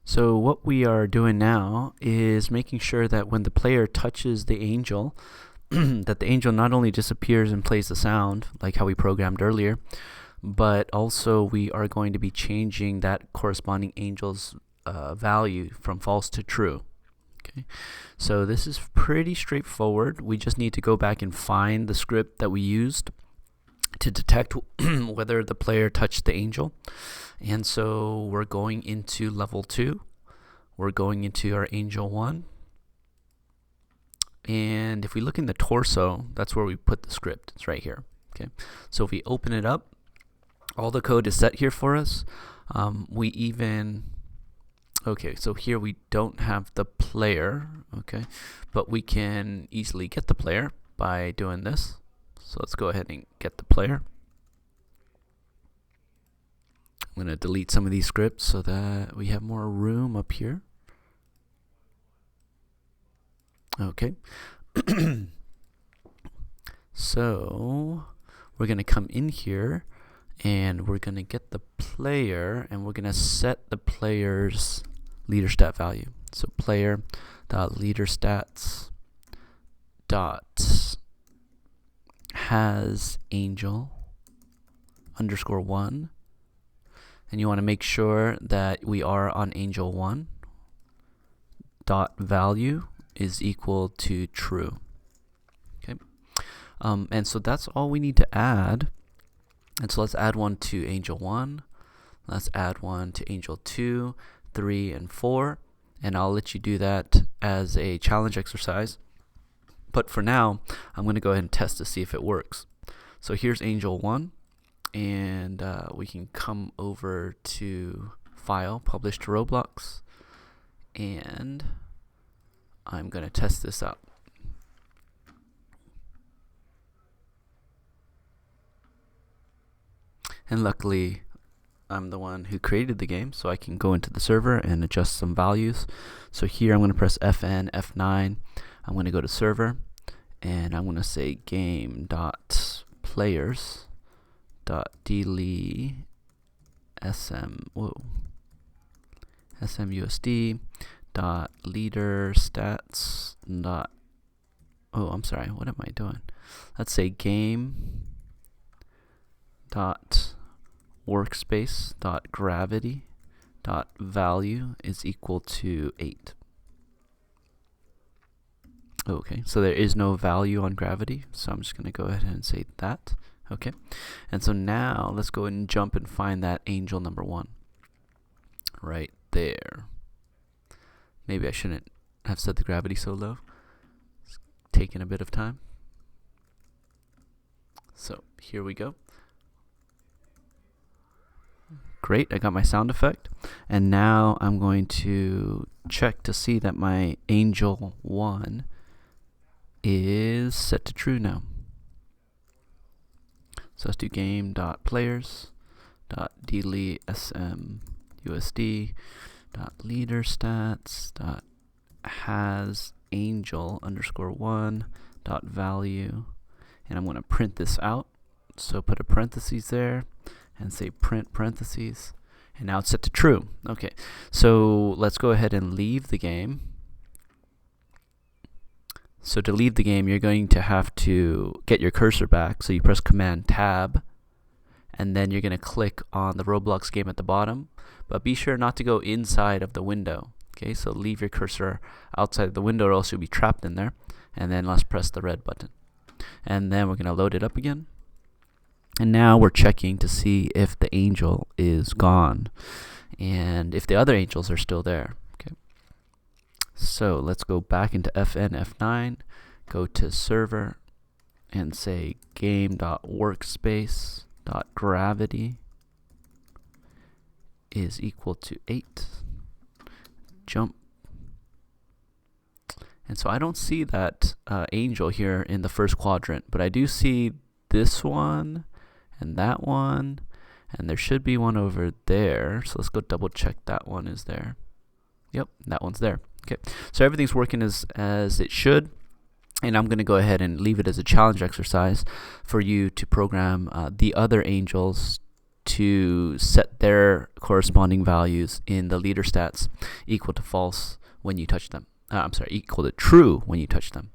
So what we are doing now is making sure that when the player touches the angel, that the angel not only disappears and plays the sound, like how we programmed earlier, but also we are going to be changing that corresponding angel's value from false to true. Okay, so this is pretty straightforward. We just need to go back and find the script that we used to detect whether the player touched the angel. And so we're going into level 2. We're going into our angel 1. And if we look in the torso, that's where we put the script. It's right here. Okay, so if we open it up, all the code is set here for us. Okay, so here we don't have the player, okay, but we can easily get the player by doing this. So let's go ahead and get the player. I'm going to delete some of these scripts so that we have more room up here. Okay. So we're going to come in here and we're going to get the player and we're going to set the player's leader stat value. So player dot leader stats dot has angel underscore 1, and you want to make sure that we are on angel 1 dot value is equal to true. Okay, and so that's all we need to add. And so let's add one to angel 1, let's add one to angel 2, 3, and 4, and I'll let you do that as a challenge exercise. But for now, I'm going to go ahead and test to see if it works. So here's angel 1, and we can come over to File, Publish to Roblox, and I'm going to test this out. And luckily, I'm the one who created the game, so I can go into the server and adjust some values. So here I'm going to press Fn, F9. I'm going to go to server, and I'm going to say game.players.dlee smusd dot leader stats dot what am I doing? Let's say game dot workspace dot gravity dot value is equal to 8. Okay, so there is no value on gravity, so I'm just going to go ahead and say that. Okay, and so now let's go ahead and jump and find that angel number 1 right there. Maybe I shouldn't have set the gravity so low. It's taking a bit of time. So here we go. Great, I got my sound effect, and now I'm going to check to see that my angel 1 is set to true now. So let's do game.players.delete smusd.leaderstats.has angel underscore 1 dot value, and I'm going to print this out. So put a parentheses there and say print parentheses, and now it's set to true. Okay, so let's go ahead and leave the game. So to leave the game, you're going to have to get your cursor back. So you press Command Tab, and then you're going to click on the Roblox game at the bottom. But be sure not to go inside of the window. Okay, so leave your cursor outside the window or else you'll be trapped in there. And then let's press the red button. And then we're going to load it up again. And now we're checking to see if the angel is gone and if the other angels are still there. So let's go back into Fn, F9, go to server, and say game.workspace.gravity is equal to 8. Jump. And so I don't see that angel here in the first quadrant, but I do see this one and that one, and there should be one over there. So let's go double check that one is there. Yep, that one's there. Okay, so everything's working as it should, and I'm going to go ahead and leave it as a challenge exercise for you to program the other angels to set their corresponding values in the leader stats equal to false when you touch them. Equal to true when you touch them.